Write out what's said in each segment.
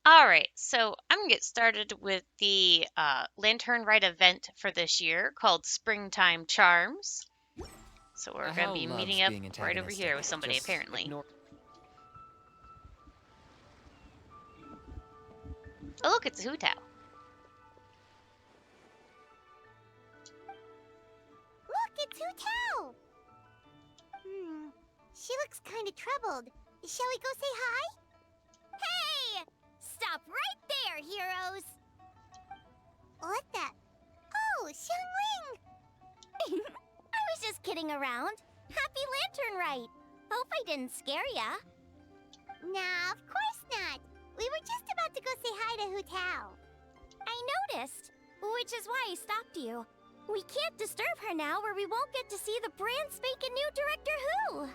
Alright, so I'm gonna get started with the Lantern Rite event for this year called Springtime Charms. So we're gonna Hal be meeting loves up being right over antagonistic. here with somebody Just apparently. ignore. Oh look, it's a Hu Tao. Look, it's Hu Tao! She looks kind of troubled. Shall we go say hi? Hey! Stop right there, heroes! What the? Oh, Xiangling! I was just kidding around. Happy Lantern Rite. Hope I didn't scare ya. Nah, of course not. We were just about to go say hi to Hu Tao. I noticed, which is why I stopped you. We can't disturb her now or we won't get to see the brand spanking new Director Who.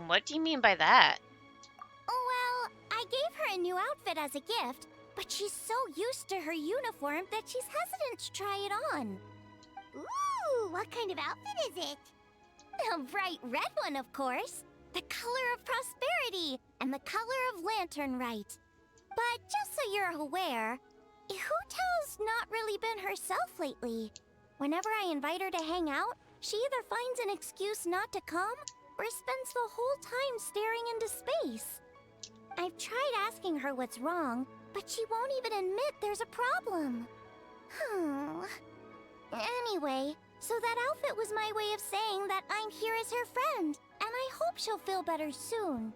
What do you mean by that? Well, I gave her a new outfit as a gift, but she's so used to her uniform that she's hesitant to try it on. Ooh, what kind of outfit is it? A bright red one, of course. The color of prosperity and the color of Lantern Rite. But just so you're aware, Hu Tao's not really been herself lately. Whenever I invite her to hang out, she either finds an excuse not to come or spends the whole time staring into space. I've tried asking her what's wrong, but she won't even admit there's a problem. Anyway, so that outfit was my way of saying that I'm here as her friend, and I hope she'll feel better soon.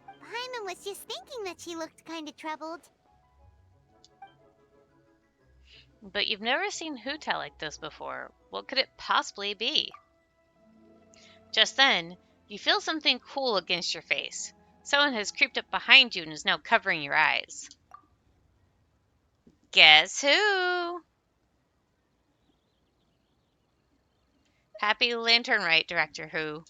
Paimon was just thinking that she looked kind of troubled. But you've never seen Hu Tao like this before. What could it possibly be? Just then, you feel something cool against your face. Someone has creeped up behind you and is now covering your eyes. Guess who? Happy Lantern Rite, Director Who.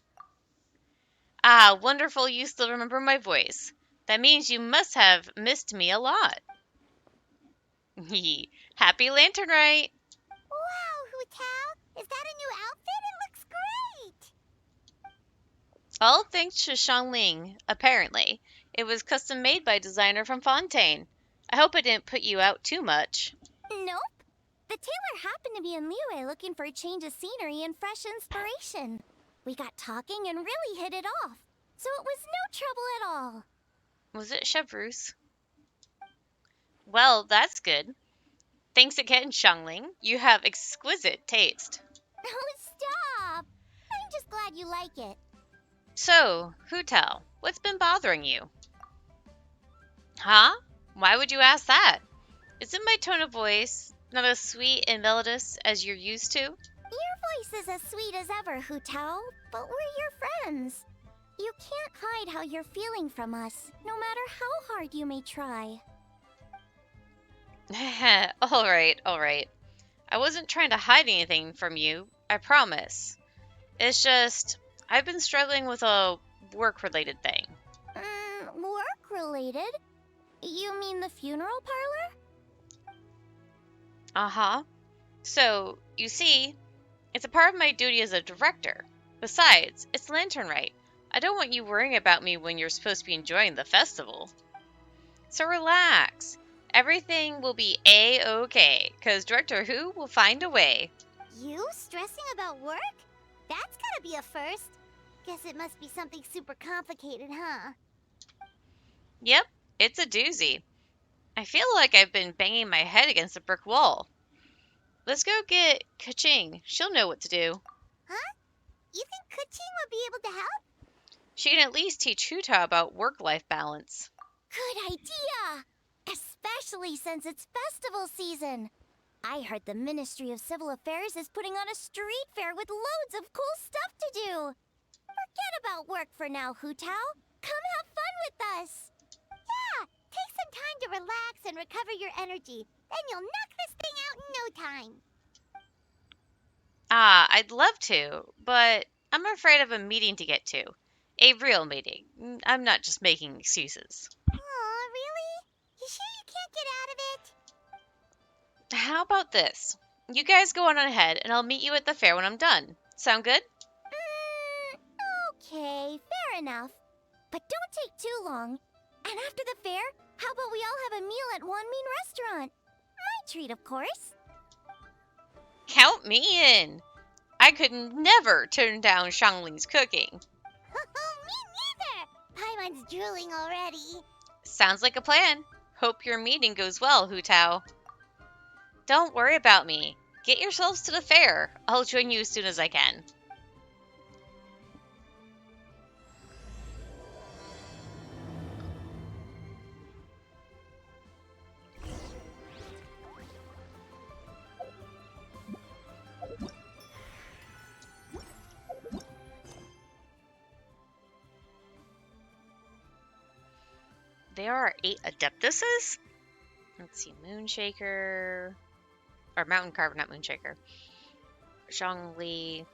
Ah, wonderful you still remember my voice. That means you must have missed me a lot. Happy Lantern Rite! Wow, Hu Tao! Is that a new outfit? It looks great! All thanks to Xiangling, apparently. It was custom made by a designer from Fontaine. I hope I didn't put you out too much. Nope. The tailor happened to be in Liyue looking for a change of scenery and fresh inspiration. We got talking and really hit it off, so it was no trouble at all. Was it Chevreuse? Well, that's good. Thanks again, Xiangling. You have exquisite taste. Oh, stop! I'm just glad you like it. So, Hu Tao, what's been bothering you? Huh? Why would you ask that? Isn't my tone of voice not as sweet and melodious as you're used to? Your voice is as sweet as ever, Hu Tao, but we're your friends. You can't hide how you're feeling from us, no matter how hard you may try. Alright. I wasn't trying to hide anything from you, I promise. It's just, I've been struggling with a work-related thing. Work-related? You mean the funeral parlor? Uh-huh. So, you see, it's a part of my duty as a director. Besides, it's Lantern Rite. I don't want you worrying about me when you're supposed to be enjoying the festival. So relax. Everything will be A-okay, because Director Who will find a way. You stressing about work? That's gotta be a first. Guess it must be something super complicated, huh? Yep, it's a doozy. I feel like I've been banging my head against a brick wall. Let's go get Kaching. She'll know what to do. Huh? You think Kuching would be able to help? She can at least teach Hu Tao about work-life balance. Good idea! Especially since it's festival season. I heard the Ministry of Civil Affairs is putting on a street fair with loads of cool stuff to do. Forget about work for now, Hu Tao. Come have fun with us. Yeah, take some time to relax and recover your energy. Then you'll knock this thing out in no time. Ah, I'd love to, but I'm afraid of a meeting to get to. A real meeting. I'm not just making excuses. Aw, really? You sure you can't get out of it? How about this? You guys go on ahead, and I'll meet you at the fair when I'm done. Sound good? Okay, fair enough. But don't take too long. And after the fair, How about we all have a meal at Wanmin Restaurant? My treat, of course. Count me in. I could never turn down Xiangling's cooking. Me neither! Paimon's drooling already. Sounds like a plan. Hope your meeting goes well, Hu Tao. Don't worry about me. Get yourselves to the fair. I'll join you as soon as I can. There are 8 Adeptuses? Let's see, Moonshaker, or Mountain Carver, not Moonshaker. Zhongli,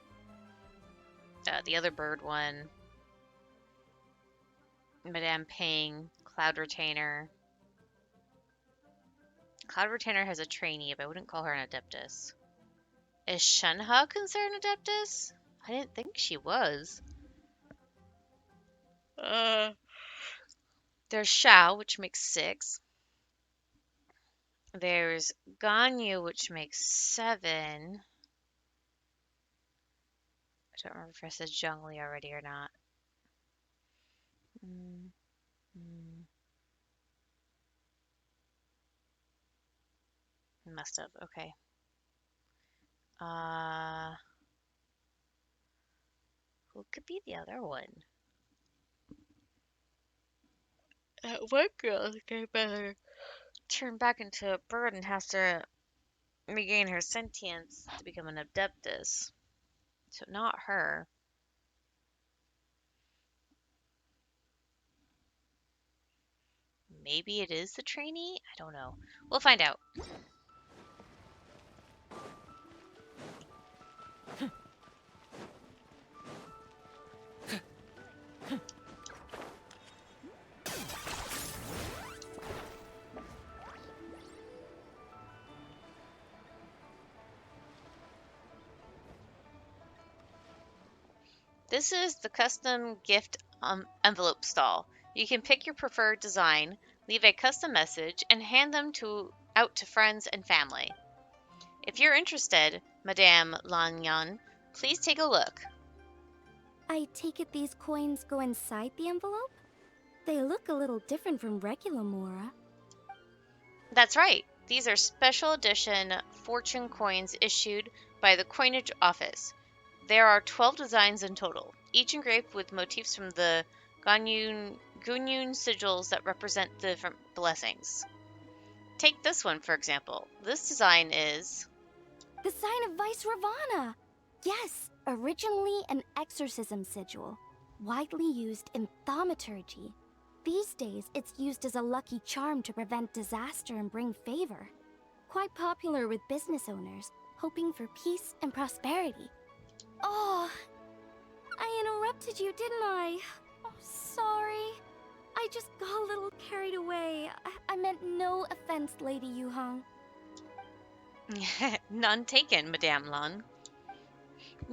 the other bird one, Madame Ping, Cloud Retainer. Cloud Retainer has a trainee, but I wouldn't call her an Adeptus. Is Shenhe considered an Adeptus? I didn't think she was. There's Xiao, which makes 6. There's Ganyu, which makes 7. I don't remember if I said Zhongli already or not. Must have. Okay. Who could be the other one? That one girl could better turn back into a bird and has to regain her sentience to become an Adeptus. So not her. Maybe it is the trainee? I don't know. We'll find out. This is the custom gift envelope stall. You can pick your preferred design, leave a custom message, and hand them out to friends and family. If you're interested, Madame Lanyan, please take a look. I take it these coins go inside the envelope? They look a little different from regular Mora. That's right. These are special edition fortune coins issued by the coinage office. There are 12 designs in total, each engraved with motifs from the Gunyun sigils that represent different blessings. Take this one, for example. This design is The sign of Vice Ravana! Yes, originally an exorcism sigil, widely used in thaumaturgy. These days, it's used as a lucky charm to prevent disaster and bring favor. Quite popular with business owners, hoping for peace and prosperity. Oh, I interrupted you, didn't I? Oh, sorry. I just got a little carried away. I meant no offense, Lady Yuhang. None taken, Madame Lan.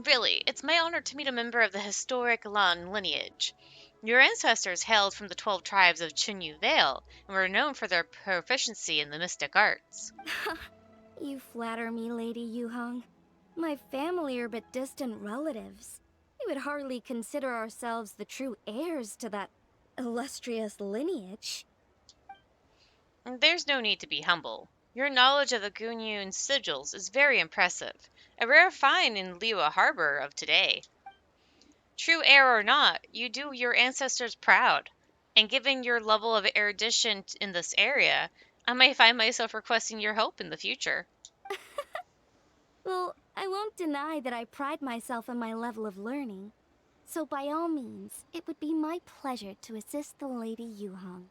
Really, it's my honor to meet a member of the historic Lan lineage. Your ancestors hailed from the 12 tribes of Chinyu Vale and were known for their proficiency in the mystic arts. You flatter me, Lady Yuhang. My family are but distant relatives. We would hardly consider ourselves the true heirs to that illustrious lineage. There's no need to be humble. Your knowledge of the Gunyun sigils is very impressive, a rare find in Liwa Harbor of today. True heir or not, you do your ancestors proud, and given your level of erudition in this area, I may find myself requesting your help in the future. Well, I won't deny that I pride myself on my level of learning. So by all means, it would be my pleasure to assist the Lady Yuhang.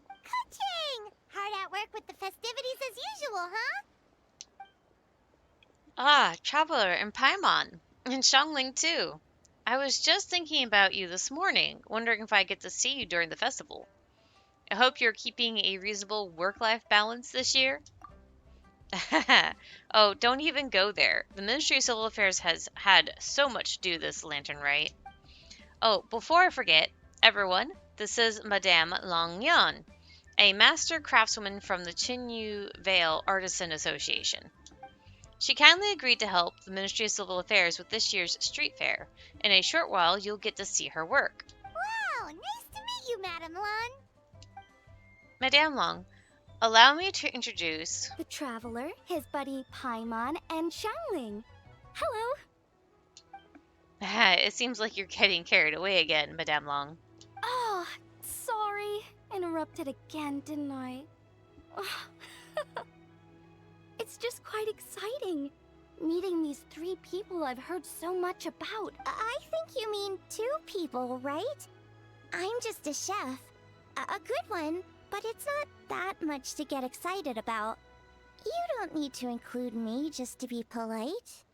Ka-ching! Hard at work with the festivities as usual, huh? Ah, Traveler and Paimon, and Xiangling too. I was just thinking about you this morning, wondering if I get to see you during the festival. I hope you're keeping a reasonable work-life balance this year. Oh, don't even go there. The Ministry of Civil Affairs has had so much to do this lantern, right? Oh, before I forget, everyone, this is Madame Langyan, a master craftswoman from the Chinyu Vale Artisan Association. She kindly agreed to help the Ministry of Civil Affairs with this year's street fair. In a short while, you'll get to see her work. Wow, nice to meet you, Madame Lan. Madame Long, allow me to introduce... The Traveler, his buddy Paimon, and Xiangling. Hello. It seems like you're getting carried away again, Madame Long. Oh, sorry. Interrupted again, didn't I? It's just quite exciting. Meeting these 3 people I've heard so much about. I think you mean 2 people, right? I'm just a chef. A good one, but it's not that much to get excited about. You don't need to include me just to be polite.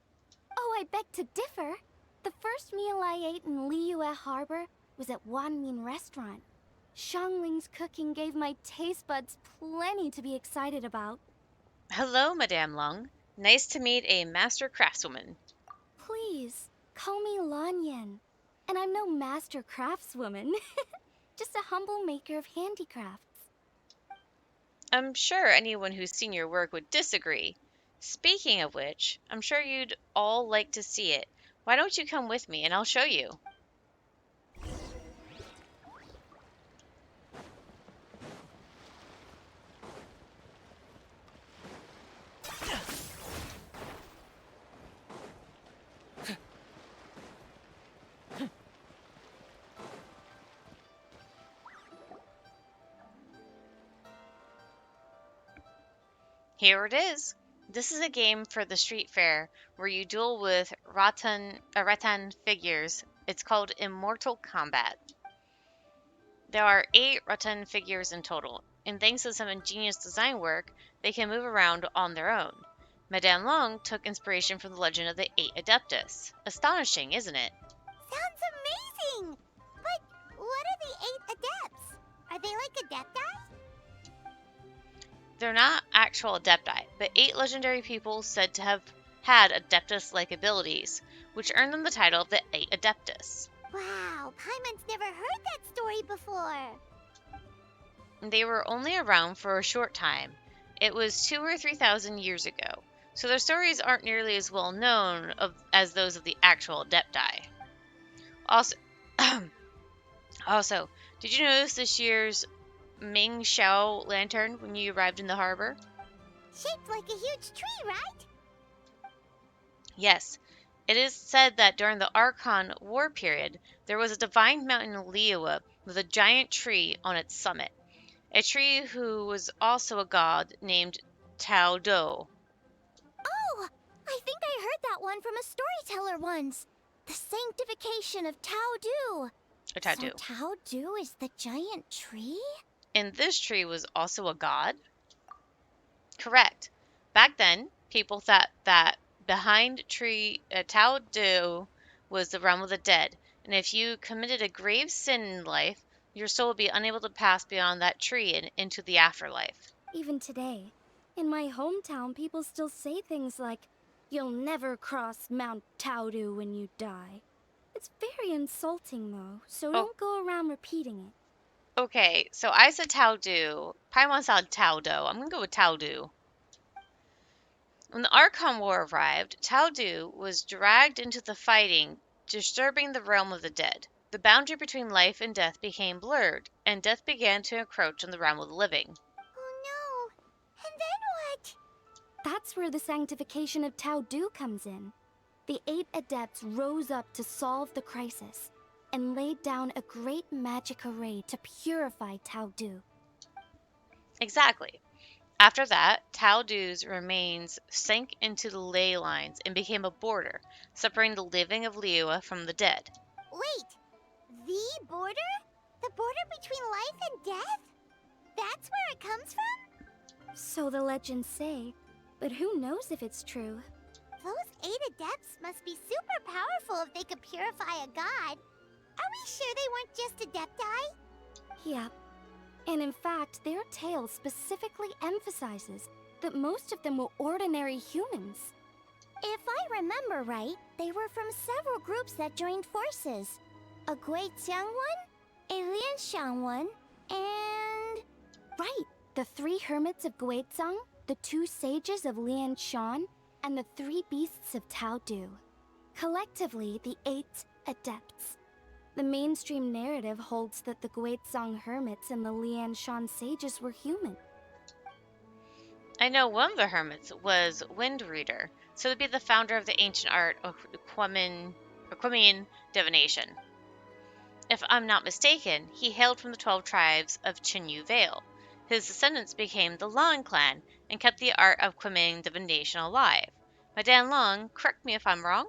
Oh, I beg to differ. The first meal I ate in Liyue Harbor was at Wanmin Restaurant. Xiangling's cooking gave my taste buds plenty to be excited about. Hello, Madame Long. Nice to meet a master craftswoman. Please, call me Lanyan. And I'm no master craftswoman. Just a humble maker of handicrafts. I'm sure anyone who's seen your work would disagree. Speaking of which, I'm sure you'd all like to see it. Why don't you come with me and I'll show you? Here it is. This is a game for the street fair where you duel with rattan figures. It's called Immortal Combat. There are 8 rattan figures in total, and thanks to some ingenious design work, they can move around on their own. Madame Long took inspiration from the legend of the 8 Adeptus. Astonishing, isn't it? Sounds amazing! But what are the 8 adepts? Are they like adepti? They're not actual adepti, but 8 legendary people said to have had Adeptus-like abilities, which earned them the title of the 8 Adeptus. Wow, Paimon's never heard that story before. They were only around for a short time. It was 2,000 or 3,000 years ago, so their stories aren't nearly as well known as those of the actual Adepti. Also, did you notice this year's Ming Xiao lantern when you arrived in the harbor? Shaped like a huge tree, right? Yes. It is said that during the Archon War period, there was a divine mountain in Liyue with a giant tree on its summit. A tree who was also a god named Tao Do. Oh, I think I heard that one from a storyteller once. The sanctification of Tao Du. Or Tao Do. So Tao Du is the giant tree? And this tree was also a god? Correct. Back then, people thought that behind tree Tao Do was the realm of the dead, and if you committed a grave sin in life, your soul would be unable to pass beyond that tree and into the afterlife. Even today, in my hometown, people still say things like, "You'll never cross Mount Taodu when you die." It's very insulting, though, so don't go around repeating it. Okay, so I said Tao Do. Paimon said Tao Do. I'm gonna go with Tao Do. When the Archon War arrived, Tao Do was dragged into the fighting, disturbing the realm of the dead. The boundary between life and death became blurred, and death began to encroach on the realm of the living. Oh no! And then what? That's where the sanctification of Tao Du comes in. The 8 adepts rose up to solve the crisis, and laid down a great magic array to purify Tao Du. Exactly. After that, Tao Du's remains sank into the ley lines and became a border, separating the living of Liyue from the dead. Wait! The border? The border between life and death? That's where it comes from? So the legends say, but who knows if it's true? Those 8 adepts must be super powerful if they could purify a god. Are we sure they weren't just adepti? Yep. And in fact, their tale specifically emphasizes that most of them were ordinary humans. If I remember right, they were from several groups that joined forces. A Gui Xiang one, a Lian Xiang one, and Right. The 3 hermits of Guizhong, the 2 sages of Lianshan, and the 3 beasts of Taodu. Collectively, the 8 adepts. The mainstream narrative holds that the Guizhong hermits and the Lianshan sages were human. I know one of the hermits was Wind Reader, so to be the founder of the ancient art of Quimian divination. If I'm not mistaken, he hailed from the 12 tribes of Chinyu Vale. His descendants became the Lan clan and kept the art of Quimian divination alive. My Dan Long, correct me if I'm wrong?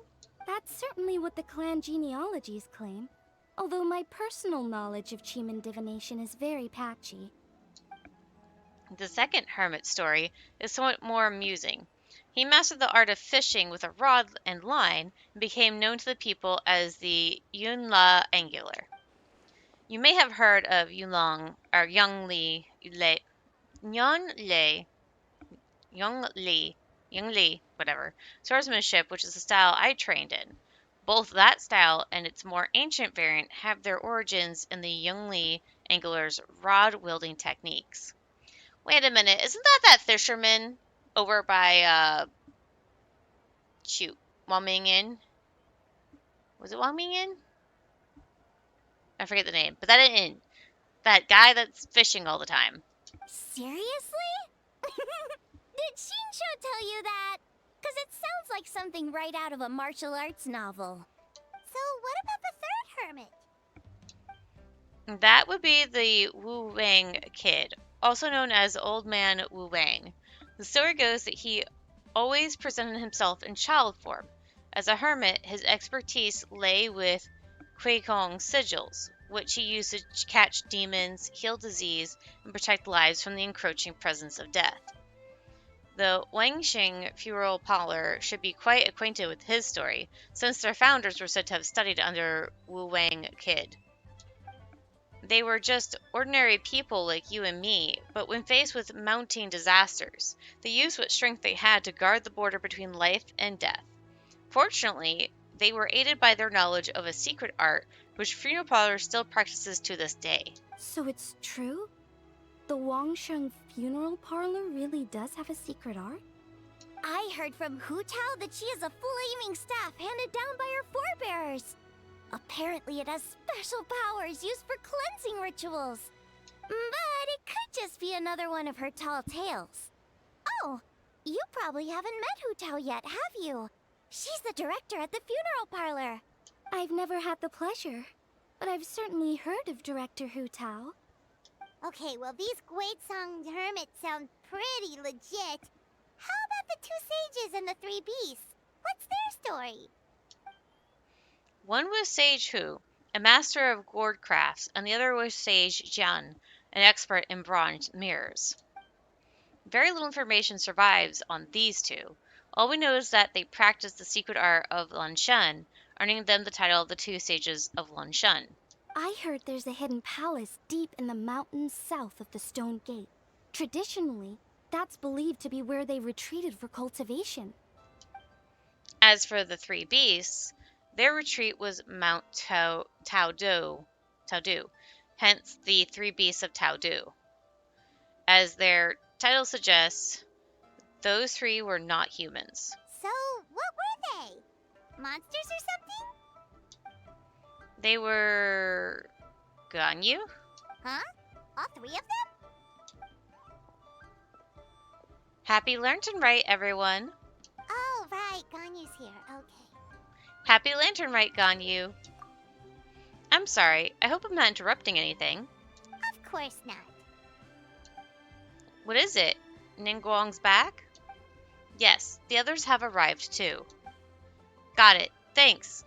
That's certainly what the clan genealogies claim, although my personal knowledge of Chiman divination is very patchy. The second hermit story is somewhat more amusing. He mastered the art of fishing with a rod and line and became known to the people as the Yunla Angler. You may have heard of Yulong or Young Li, whatever, swordsmanship, which is the style I trained in. Both that style and its more ancient variant have their origins in the Young Li angler's rod wielding techniques. Wait a minute, isn't that fisherman over by shoot, Wang Mingyan? Was it Wang Mingyan? I forget the name, but that guy that's fishing all the time. Seriously? Did Shinsho tell you that? Because it sounds like something right out of a martial arts novel. So, what about the third hermit? That would be the Wu Wang kid, also known as Old Man Wu Wang. The story goes that he always presented himself in child form. As a hermit, his expertise lay with Kuikong sigils, which he used to catch demons, heal disease, and protect lives from the encroaching presence of death. The Wangxing funeral parlor should be quite acquainted with his story, since their founders were said to have studied under Wu Wang Kid. They were just ordinary people like you and me, but when faced with mounting disasters, they used what strength they had to guard the border between life and death. Fortunately, they were aided by their knowledge of a secret art which funeral parlor still practices to this day. So it's true? The Wangsheng funeral parlor really does have a secret art? I heard from Hu Tao that she has a flaming staff handed down by her forebears. Apparently, it has special powers used for cleansing rituals. But it could just be another one of her tall tales. Oh, you probably haven't met Hu Tao yet, have you? She's the director at the funeral parlor. I've never had the pleasure, but I've certainly heard of Director Hu Tao. Okay, well, these Guizhong hermits sound pretty legit. How about the 2 sages and the 3 beasts? What's their story? One was Sage Hu, a master of gourd crafts, and the other was Sage Jian, an expert in bronze mirrors. Very little information survives on these two. All we know is that they practiced the secret art of Lanshan, earning them the title of the 2 sages of Lanshan. I heard there's a hidden palace deep in the mountains south of the Stone Gate. Traditionally, that's believed to be where they retreated for cultivation. As for the 3 beasts, their retreat was Mount Taodu, hence the 3 beasts of Taodu. As their title suggests, those 3 were not humans. So, what were they? Monsters or something? They were Ganyu? Huh? All 3 of them? Happy Lantern Rite, everyone! Oh, right, Ganyu's here. Okay. Happy Lantern Rite, Ganyu! I'm sorry, I hope I'm not interrupting anything. Of course not. What is it? Ningguang's back? Yes, the others have arrived too. Got it, thanks!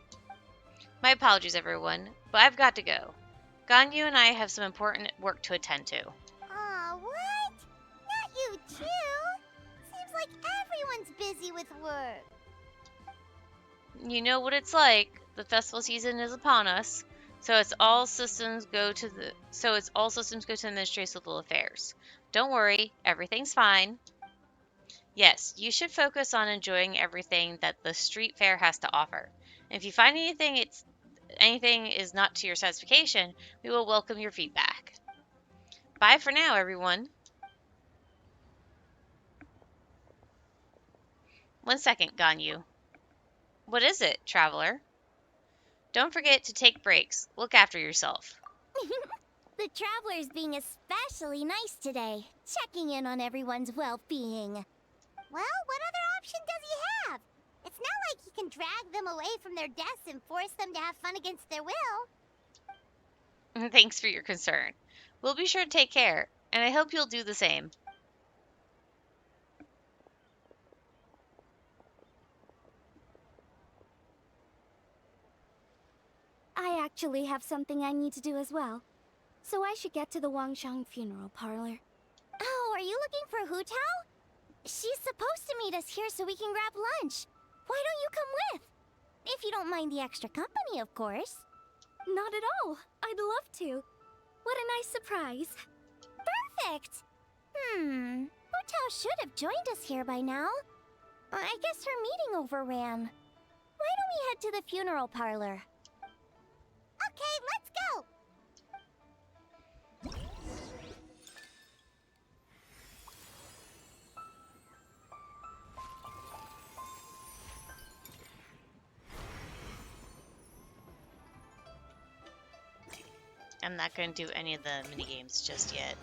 My apologies, everyone, but I've got to go. Ganyu and I have some important work to attend to. Aw, what? Not you too? Seems like everyone's busy with work. You know what it's like. The festival season is upon us, so it's all systems go to administrative affairs. Don't worry, everything's fine. Yes, you should focus on enjoying everything that the street fair has to offer. If you find anything is not to your satisfaction, we will welcome your feedback. Bye for now, everyone. 1 second, Ganyu. What is it, traveler? Don't forget to take breaks. Look after yourself. The traveler's being especially nice today, checking in on everyone's well-being. Well, what other option does he have? It's not like he can drag them away from their desks and force them to have fun against their will. Thanks for your concern. We'll be sure to take care, and I hope you'll do the same. I actually have something I need to do as well. So I should get to the Wangshang funeral parlor. Oh, are you looking for Hu Tao? She's supposed to meet us here so we can grab lunch. Why don't you come with? If you don't mind the extra company, of course. Not at all. I'd love to. What a nice surprise. Perfect! Hu Tao should have joined us here by now. I guess her meeting overran. Why don't we head to the funeral parlor? Okay, let's go! I'm not going to do any of the mini games just yet.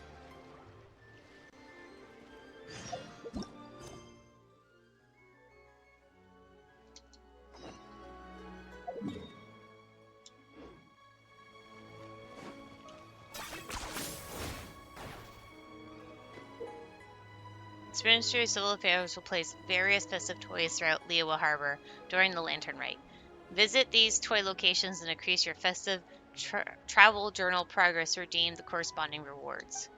Its Ministry of Civil Affairs will place various festive toys throughout Liyue Harbor during the Lantern Rite. Visit these toy locations and increase your festive travel journal progress to redeem the corresponding rewards.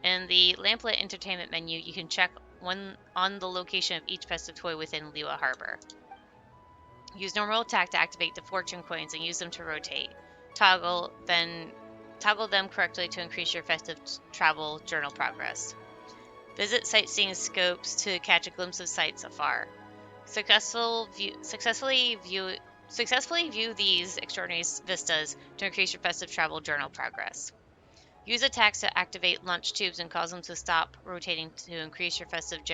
In the Lamplet Entertainment menu, you can check on the location of each festive toy within Liyue Harbor. Use normal attack to activate the fortune coins and use them to rotate. Toggle them correctly to increase your festive travel journal progress. Visit sightseeing scopes to catch a glimpse of sights afar. Successfully view these extraordinary vistas to increase your festive travel journal progress. Use attacks to activate lunch tubes and cause them to stop rotating to increase your festive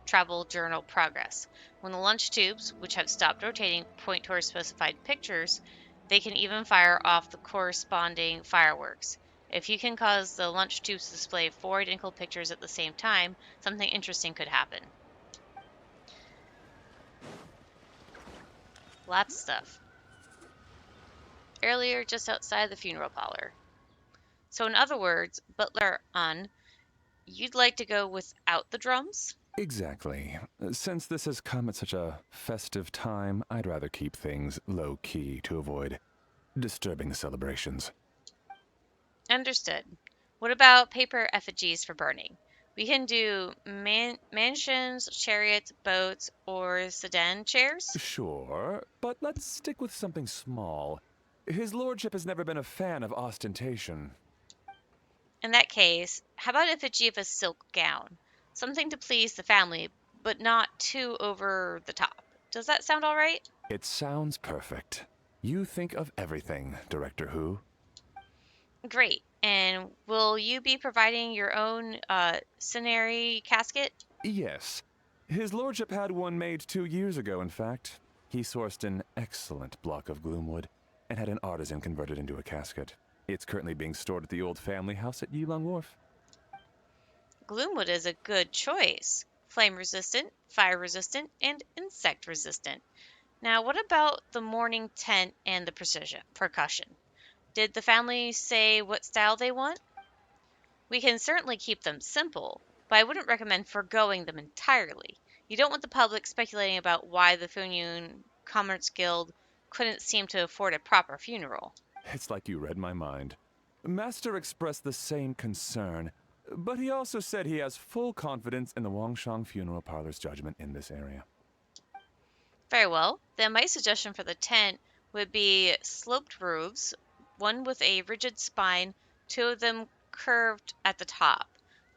travel journal progress. When the lunch tubes, which have stopped rotating, point towards specified pictures, they can even fire off the corresponding fireworks. If you can cause the lunch tubes to display 4 identical pictures at the same time, something interesting could happen. Lots of stuff. Earlier, just outside the funeral parlor. So in other words, Butler you'd like to go without the drums? Exactly. Since this has come at such a festive time, I'd rather keep things low-key to avoid disturbing the celebrations. Understood. What about paper effigies for burning? We can do mansions, chariots, boats, or sedan chairs? Sure, but let's stick with something small. His lordship has never been a fan of ostentation. In that case, how about effigy of a silk gown? Something to please the family, but not too over the top. Does that sound all right? It sounds perfect. You think of everything, Director Who. Great. And will you be providing your own cinerary casket? Yes. His lordship had one made 2 years ago, in fact. He sourced an excellent block of gloomwood and had an artisan convert it into a casket. It's currently being stored at the old family house at Yilong Wharf. Gloomwood is a good choice. Flame resistant, fire resistant, and insect resistant. Now, what about the mourning tent and the percussion? Did the family say what style they want? We can certainly keep them simple, but I wouldn't recommend foregoing them entirely. You don't want the public speculating about why the Funyun Commerce Guild couldn't seem to afford a proper funeral. It's like you read my mind. Master expressed the same concern, but he also said he has full confidence in the Wangshang Funeral Parlor's judgment in this area. Very well. Then my suggestion for the tent would be sloped roofs, one with a rigid spine, 2 of them curved at the top,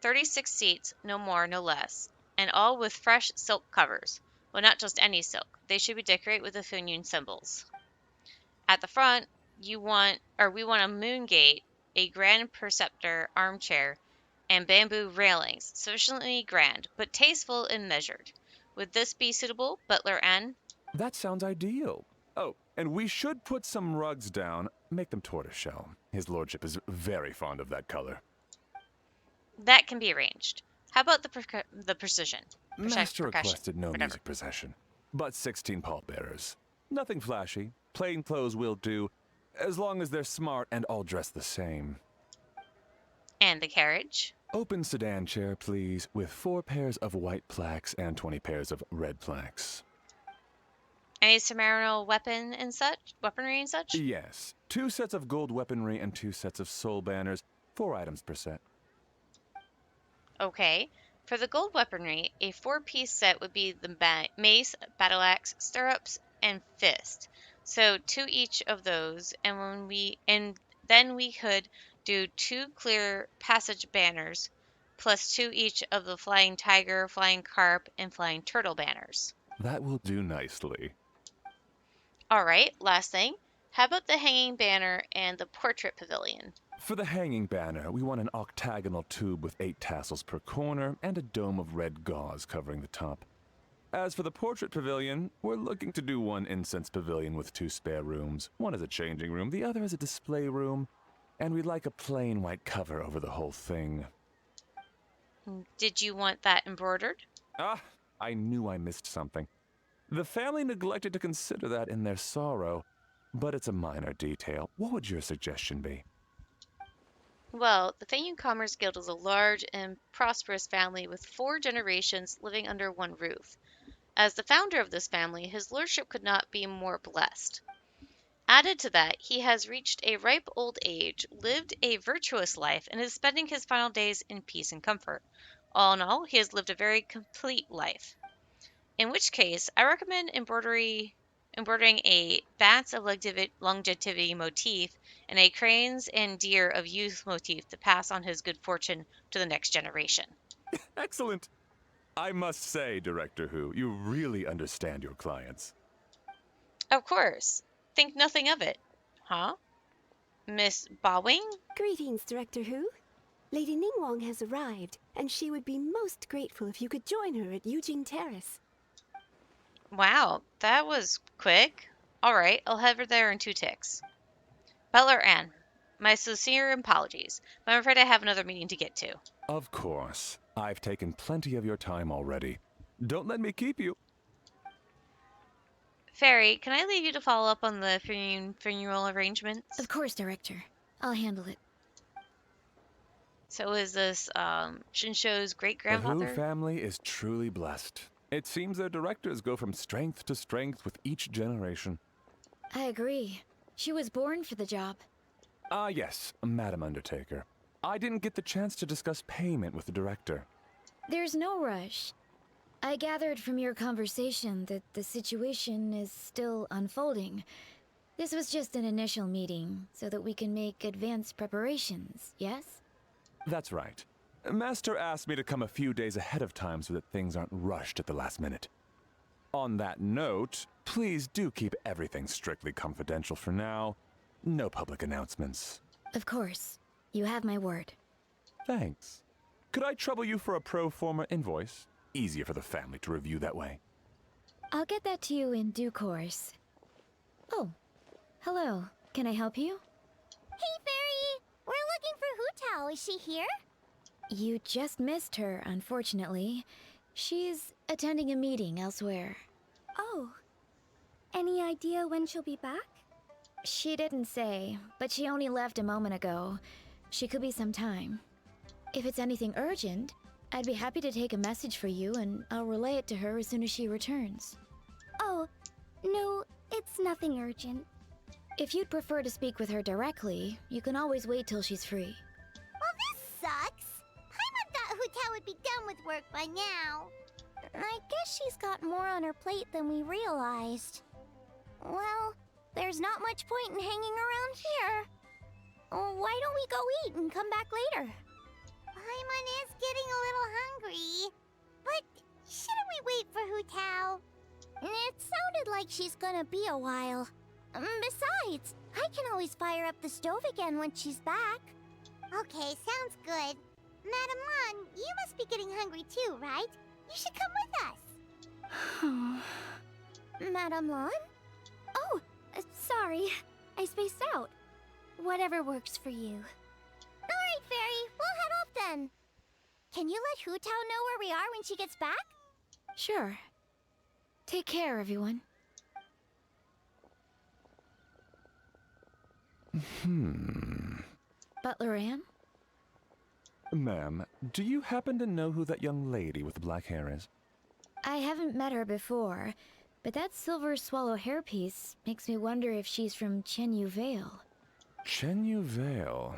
36 seats, no more, no less, and all with fresh silk covers. Well, not just any silk. They should be decorated with the Funyun symbols. At the front, we want a moon gate, a grand preceptor armchair, and bamboo railings, sufficiently grand, but tasteful and measured. Would this be suitable, Butler N? That sounds ideal. Oh, and we should put some rugs down. Make them tortoiseshell. His lordship is very fond of that color. That can be arranged. How about the precision? Master Percussion, requested no whatever. music procession, but 16 pallbearers. Nothing flashy. Plain clothes will do, as long as they're smart and all dressed the same. And the carriage? Open sedan chair, please, with 4 pairs of white plaques and 20 pairs of red plaques. Any ceremonial weaponry and such? Yes, 2 sets of gold weaponry and 2 sets of soul banners, 4 items per set. Okay. For the gold weaponry, a 4-piece set would be the mace, battle axe, stirrups, and fist. So 2 each of those, and then we could do 2 clear passage banners, plus 2 each of the flying tiger, flying carp, and flying turtle banners. That will do nicely. All right, last thing. How about the hanging banner and the portrait pavilion? For the hanging banner, we want an octagonal tube with 8 tassels per corner and a dome of red gauze covering the top. As for the portrait pavilion, we're looking to do one incense pavilion with 2 spare rooms. One as a changing room, the other as a display room. And we'd like a plain white cover over the whole thing. Did you want that embroidered? Ah, I knew I missed something. The family neglected to consider that in their sorrow, but it's a minor detail. What would your suggestion be? Well, the Fayun Commerce Guild is a large and prosperous family with 4 generations living under one roof. As the founder of this family, his lordship could not be more blessed. Added to that, he has reached a ripe old age, lived a virtuous life, and is spending his final days in peace and comfort. All in all, he has lived a very complete life. In which case, I recommend embroidering a bats of longevity motif and a cranes and deer of youth motif to pass on his good fortune to the next generation. Excellent! I must say, Director Who, you really understand your clients. Of course. Think nothing of it. Huh? Miss Bawing? Greetings, Director Who. Lady Ningwong has arrived, and she would be most grateful if you could join her at Eugene Terrace. Wow, that was quick. All right, I'll head over there in 2 ticks. Butler Ann, my sincere apologies, but I'm afraid I have another meeting to get to. Of course. I've taken plenty of your time already. Don't let me keep you. Fairy, can I leave you to follow up on the funeral arrangements? Of course, Director. I'll handle it. So is this Shinsho's The Who great-grandfather? family is truly blessed. It seems their directors go from strength to strength with each generation. I agree. She was born for the job. Ah, yes, Madam Undertaker. I didn't get the chance to discuss payment with the director. There's no rush. I gathered from your conversation that the situation is still unfolding. This was just an initial meeting, so that we can make advanced preparations, yes? That's right. Master asked me to come a few days ahead of time so that things aren't rushed at the last minute. On that note, please do keep everything strictly confidential for now. No public announcements. Of course. You have my word. Thanks. Could I trouble you for a pro forma invoice? Easier for the family to review that way. I'll get that to you in due course. Oh, hello. Can I help you? Hey, Fairy! We're looking for Hu Tao. Is she here? You just missed her, unfortunately. She's attending a meeting elsewhere. Oh. Any idea when she'll be back? She didn't say, but she only left a moment ago. She could be some time. If it's anything urgent, I'd be happy to take a message for you and I'll relay it to her as soon as she returns. Oh, no, it's nothing urgent. If you'd prefer to speak with her directly, you can always wait till she's free. Well, this sucks. Paimon thought Hu Tao would be done with work by now. I guess she's got more on her plate than we realized. Well, there's not much point in hanging around here. Why don't we go eat and come back later? Paimon is getting a little hungry. But shouldn't we wait for Hu Tao? It sounded like she's gonna be a while. Besides, I can always fire up the stove again when she's back. Okay, sounds good. Madame Lan, you must be getting hungry too, right? You should come with us. Madame Lan? Oh, sorry. I spaced out. Whatever works for you. Alright, Fairy, we'll head off then. Can you let Hu Tao know where we are when she gets back? Sure. Take care, everyone. Butler Anne? Ma'am, do you happen to know who that young lady with the black hair is? I haven't met her before, but that silver swallow hairpiece makes me wonder if she's from Chenyu Vale. Chenyu Vale,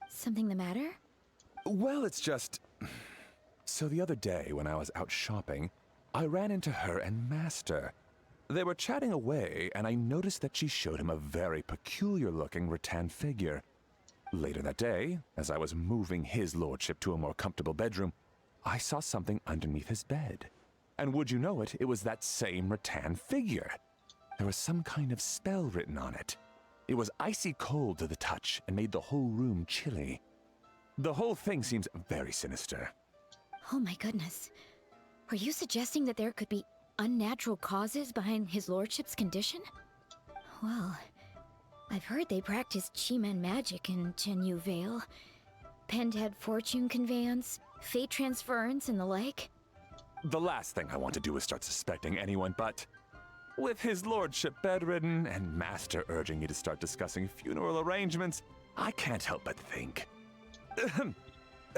Something the matter? Well, it's just... So the other day, when I was out shopping, I ran into her and Master. They were chatting away, and I noticed that she showed him a very peculiar-looking rattan figure. Later that day, as I was moving his lordship to a more comfortable bedroom, I saw something underneath his bed. And would you know it, it was that same rattan figure. There was some kind of spell written on it. It was icy cold to the touch and made the whole room chilly. The whole thing seems very sinister. Oh my goodness. Are you suggesting that there could be unnatural causes behind his lordship's condition? Well, I've heard they practice Chi-Man magic in Chenyu Vale. Pentad fortune conveyance, fate transference, and the like. The last thing I want to do is start suspecting anyone, but with his lordship bedridden and Master urging me to start discussing funeral arrangements, I can't help but think.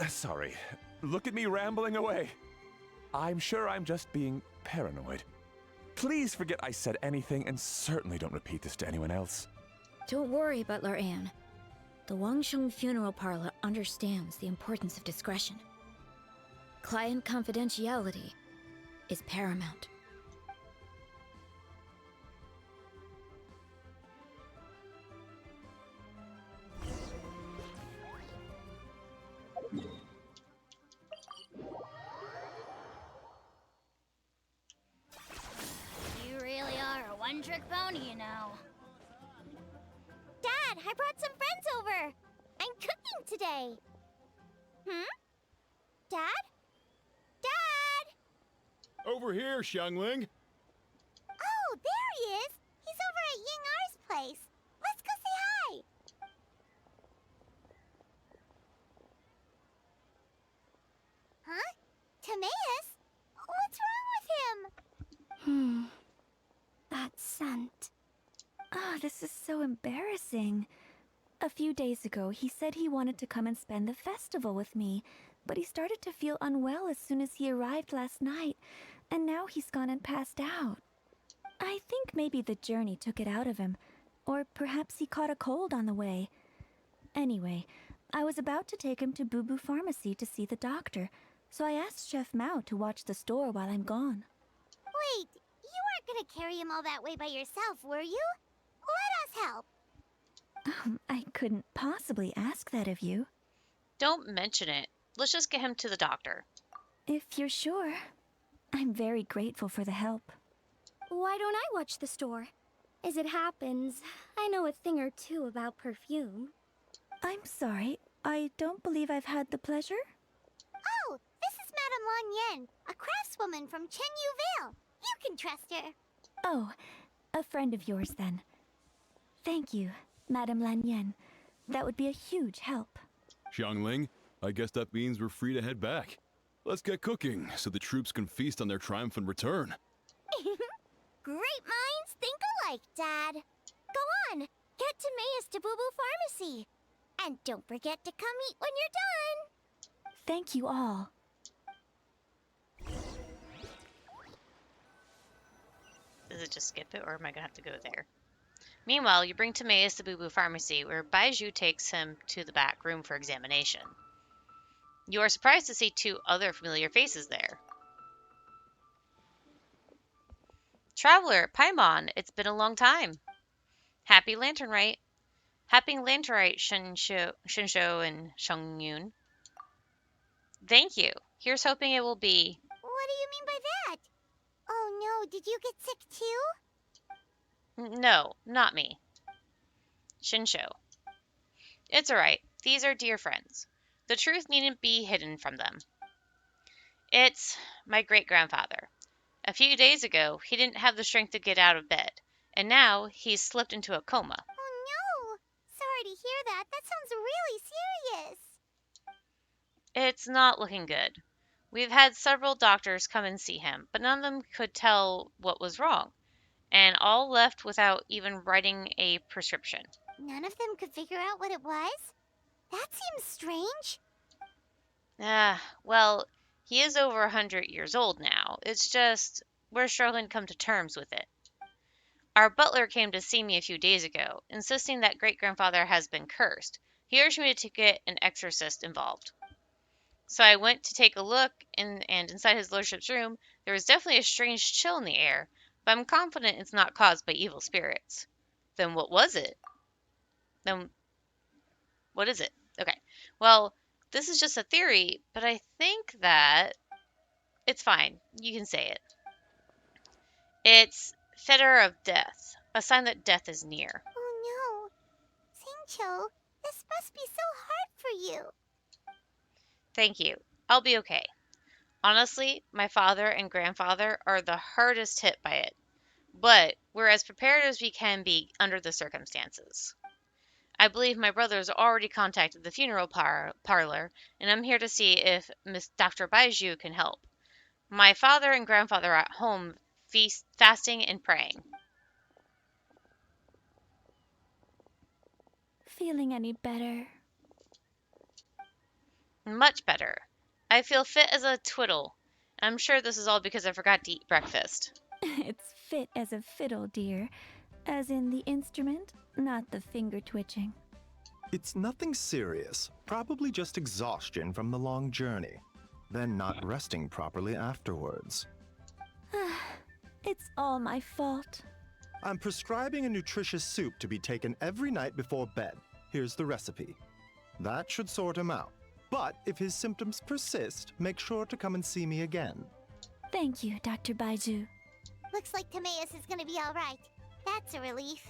Sorry, look at me rambling away. I'm sure I'm just being paranoid. Please forget I said anything, and certainly don't repeat this to anyone else. Don't worry, Butler Anne. The Wangsheng Funeral Parlor understands the importance of discretion. Client confidentiality is paramount. You really are a one-trick pony, you know. Dad, I brought some friends over. I'm cooking today. Dad? Dad? Over here, Xiangling. Oh, there he is. He's over at Ying R's place. Let's go say hi. Huh? Timaeus? What's wrong with him? That scent. Oh, this is so embarrassing. A few days ago, he said he wanted to come and spend the festival with me, but he started to feel unwell as soon as he arrived last night, and now he's gone and passed out. I think maybe the journey took it out of him, or perhaps he caught a cold on the way. Anyway, I was about to take him to Boo Boo Pharmacy to see the doctor, so I asked Chef Mao to watch the store while I'm gone. Wait, you weren't gonna carry him all that way by yourself, were you? Let us help. I couldn't possibly ask that of you. Don't mention it. Let's just get him to the doctor. If you're sure. I'm very grateful for the help. Why don't I watch the store? As it happens, I know a thing or two about perfume. I'm sorry, I don't believe I've had the pleasure. Oh, this is Madame Lan Yen, a craftswoman from Chenyu Vale. You can trust her. Oh, a friend of yours then. Thank you, Madame Lan Yen. That would be a huge help. Xiangling, I guess that means we're free to head back. Let's get cooking so the troops can feast on their triumphant return. Great minds think alike, Dad. Go on, get Timaeus to Boo Boo Pharmacy. And don't forget to come eat when you're done. Thank you all. Does it just skip it, or am I gonna have to go there? Meanwhile, you bring Timaeus to Boo Boo Pharmacy, where Baiju takes him to the back room for examination. You are surprised to see two other familiar faces there. Traveler, Paimon, it's been a long time. Happy Lantern Rite. Happy Lantern Rite, Shinsho and Shongyun. Thank you. Here's hoping it will be... What do you mean by that? Oh no, did you get sick too? No, not me. Shinsho. It's alright. These are dear friends. The truth needn't be hidden from them. It's my great-grandfather. A few days ago, he didn't have the strength to get out of bed, and now he's slipped into a coma. Oh no! Sorry to hear that. That sounds really serious. It's not looking good. We've had several doctors come and see him, but none of them could tell what was wrong, and all left without even writing a prescription. None of them could figure out what it was? That seems strange. Well, he is over 100 years old now. It's just, we're struggling to come to terms with it. Our butler came to see me a few days ago, insisting that great-grandfather has been cursed. He urged me to get an exorcist involved. So I went to take a look, and inside his lordship's room, there was definitely a strange chill in the air, but I'm confident it's not caused by evil spirits. Then what was it? Then what is it? Okay. Well, this is just a theory, but I think that it's fine. You can say it. It's fetter of death, a sign that death is near. Oh no. Singcho, this must be so hard for you. Thank you. I'll be okay. Honestly, my father and grandfather are the hardest hit by it, but we're as prepared as we can be under the circumstances. I believe my brother's already contacted the funeral parlor, and I'm here to see if Miss Dr. Baiju can help. My father and grandfather are at home fasting and praying. Feeling any better? Much better. I feel fit as a twiddle. I'm sure this is all because I forgot to eat breakfast. It's fit as a fiddle, dear. As in the instrument, not the finger twitching. It's nothing serious, probably just exhaustion from the long journey, then not resting properly afterwards. It's all my fault. I'm prescribing a nutritious soup to be taken every night before bed. Here's the recipe. That should sort him out. But if his symptoms persist, make sure to come and see me again. Thank you, Dr. Baiju. Looks like Timaeus is gonna be alright. That's a relief.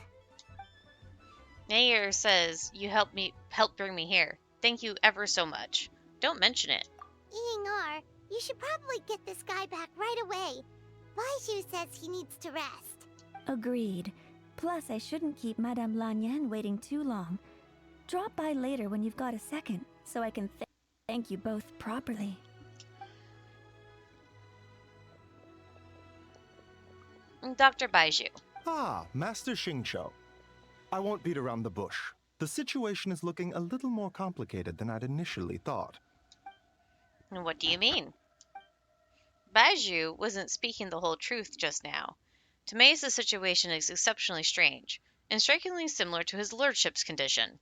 Mayor says you helped bring me here. Thank you ever so much. Don't mention it. Eeying, you should probably get this guy back right away. Baiju says he needs to rest. Agreed. Plus, I shouldn't keep Madame Lanyan waiting too long. Drop by later when you've got a second, so I can thank you both properly. Dr. Baiju. Ah, Master Xingqiu. I won't beat around the bush. The situation is looking a little more complicated than I'd initially thought. What do you mean? Baiju wasn't speaking the whole truth just now. Timaeus' situation is exceptionally strange, and strikingly similar to his lordship's condition.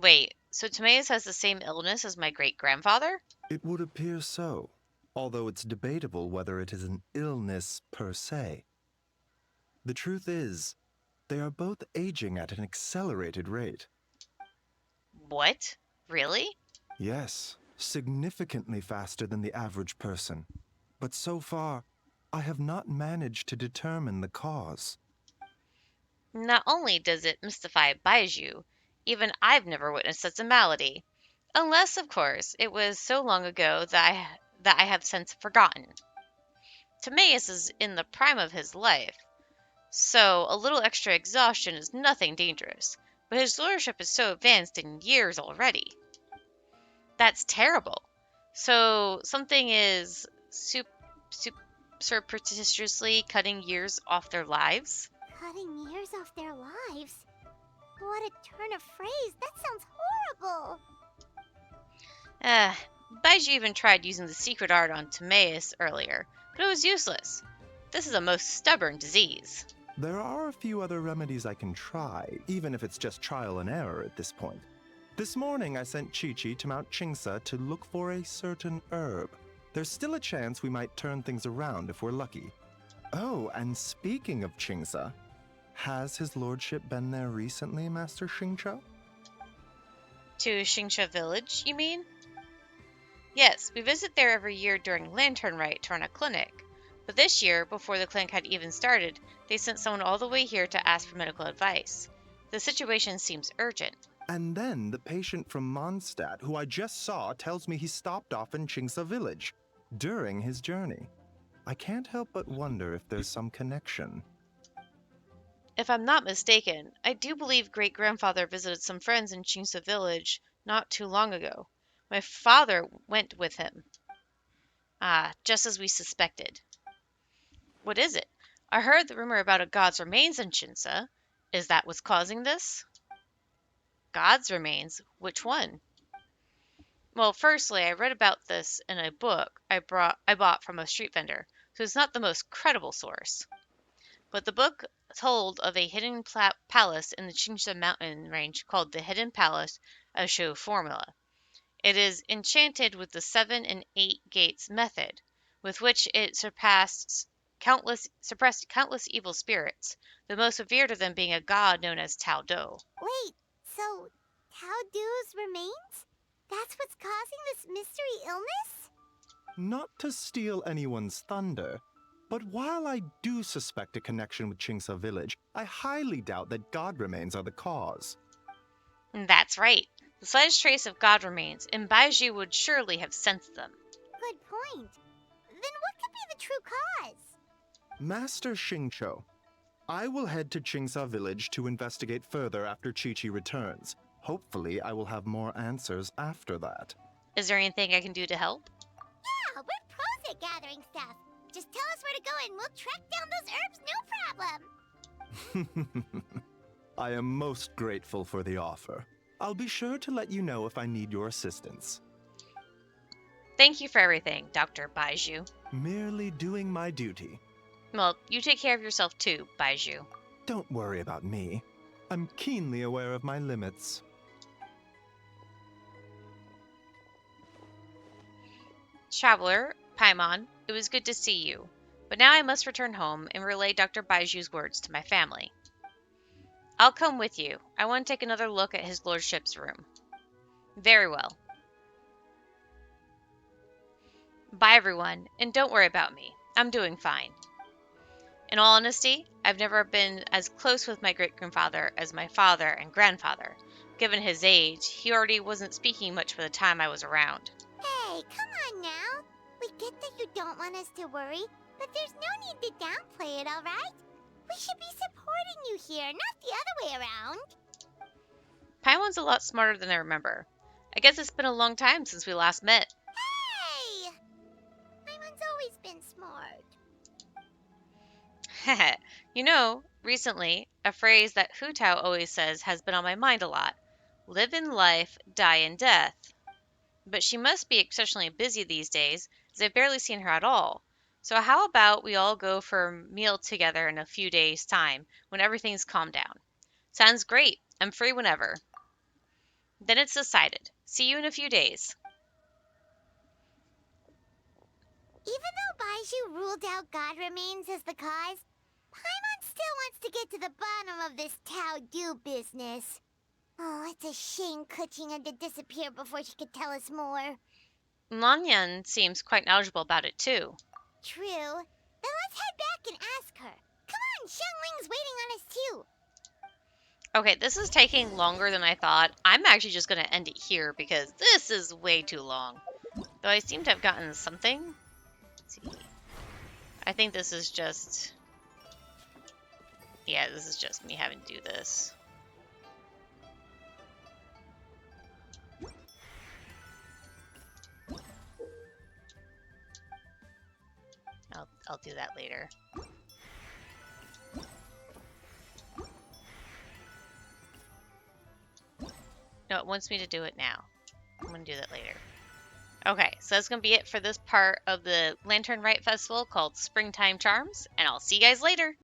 Wait, so Timaeus has the same illness as my great-grandfather? It would appear so, although it's debatable whether it is an illness per se. The truth is, they are both aging at an accelerated rate. What? Really? Yes, significantly faster than the average person. But so far, I have not managed to determine the cause. Not only does it mystify Baiju, even I've never witnessed such a malady. Unless, of course, it was so long ago that I have since forgotten. Timaeus is in the prime of his life, so a little extra exhaustion is nothing dangerous, but his lordship is so advanced in years already. That's terrible. So something is surreptitiously cutting years off their lives? Cutting years off their lives? What a turn of phrase. That sounds horrible. Baiju even tried using the secret art on Timaeus earlier, but it was useless. This is a most stubborn disease. There are a few other remedies I can try, even if it's just trial and error at this point. This morning I sent Chi-Chi to Mount Chingsa to look for a certain herb. There's still a chance we might turn things around if we're lucky. Oh, and speaking of Chingsa, has his lordship been there recently, Master Xingqiu? To Xingsha Village, you mean? Yes, we visit there every year during Lantern Rite to run a clinic. But this year, before the clinic had even started, they sent someone all the way here to ask for medical advice. The situation seems urgent. And then the patient from Mondstadt, who I just saw, tells me he stopped off in Chingsa village during his journey. I can't help but wonder if there's some connection. If I'm not mistaken, I do believe great-grandfather visited some friends in Chingsa village not too long ago. My father went with him. Ah, just as we suspected. What is it? I heard the rumor about a god's remains in Chingsa. Is that what's causing this? God's remains? Which one? Well, firstly, I read about this in a book I bought from a street vendor, so it's not the most credible source. But the book told of a hidden palace in the Chingsha mountain range called the Hidden Palace of Show Formula. It is enchanted with the 7 and 8 gates method, with which it suppressed countless evil spirits, the most severe of them being a god known as Tao Do. Wait, so Tao Du's remains? That's what's causing this mystery illness? Not to steal anyone's thunder, but while I do suspect a connection with Chingsa village, I highly doubt that god remains are the cause. That's right. The slightest trace of god remains, and Baiju would surely have sensed them. Good point. Then what could be the true cause? Master Xingqiu, I will head to Chingsa village to investigate further after Chi-Chi returns. Hopefully, I will have more answers after that. Is there anything I can do to help? Yeah, we're pros at gathering stuff. Just tell us where to go and we'll track down those herbs, no problem. I am most grateful for the offer. I'll be sure to let you know if I need your assistance. Thank you for everything, Dr. Baiju. Merely doing my duty. Well, you take care of yourself too, Baiju. Don't worry about me. I'm keenly aware of my limits. Traveler, Paimon, it was good to see you. But now I must return home and relay Dr. Baiju's words to my family. I'll come with you. I want to take another look at his lordship's room. Very well. Bye, everyone, and don't worry about me. I'm doing fine. In all honesty, I've never been as close with my great-grandfather as my father and grandfather. Given his age, he already wasn't speaking much for the time I was around. Hey, come on now. We get that you don't want us to worry, but there's no need to downplay it, all right? We should be supporting you here, not the other way around. Paimon's a lot smarter than I remember. I guess it's been a long time since we last met. Hey! Paimon's always been smart. You know, recently, a phrase that Hu Tao always says has been on my mind a lot. Live in life, die in death. But she must be exceptionally busy these days, as I've barely seen her at all. So how about we all go for a meal together in a few days' time, when everything's calmed down? Sounds great. I'm free whenever. Then it's decided. See you in a few days. Even though Baiju ruled out God remains as the cause, Paimon still wants to get to the bottom of this Tao Du business. Oh, it's a shame Kuching had to disappear before she could tell us more. Lanyan seems quite knowledgeable about it too. True. Then let's head back and ask her. Come on, Xiangling's waiting on us too. Okay, this is taking longer than I thought. I'm actually just going to end it here because this is way too long. Though I seem to have gotten something. Let's see. I think this is just... Yeah, this is just me having to do this. I'll do that later. No, it wants me to do it now. I'm going to do that later. Okay, so that's going to be it for this part of the Lantern Rite Festival called Springtime Charms, and I'll see you guys later!